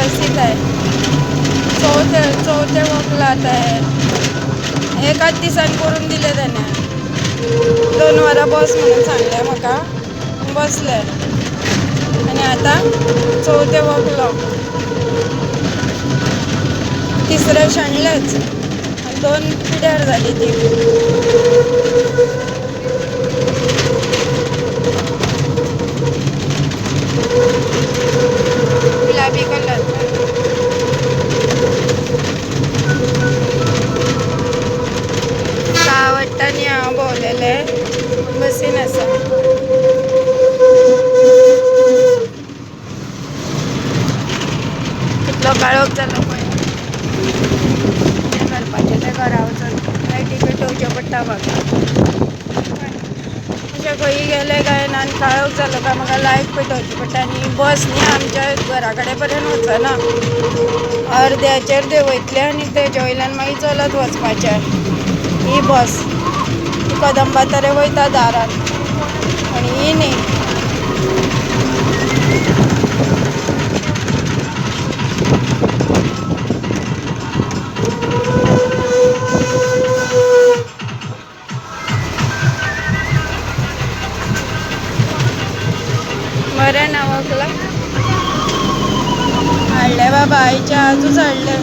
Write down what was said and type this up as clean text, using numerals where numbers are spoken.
बसीत आहे. चौथे वकलात आहे. एकाच दिसान करून दिले त्याने. 2 वरां बस म्हणून सांगले म्हाका. बसले आणि आता 4थे वकलो. तिसरे शेणलेच आणि 2 पिड्यार झाली ती. गुलाबी कलर आवडटानी हांव भोंवलेले बसीन आसा. कितलो काळोख जालो पळय. घालपाचें तें घरा वचून लायटी पेटोवच्यो पडटा म्हाका. अशें खंयी गेले काय ना आनी काळोख जालो काय म्हाका लायट पेटोवची पडटा आनी बस न्ही आमच्या घरा कडेन पर्यंत वचना. अर्द्याचेर देंवयतले आनी तेजे वयल्यान मागीर चलत वचपाचें. ही बस कदंबा तरे वयता दारान आनी ही न्ही. बरें ना वकलां हाडले बाबा आईच्या आजूच हाडले.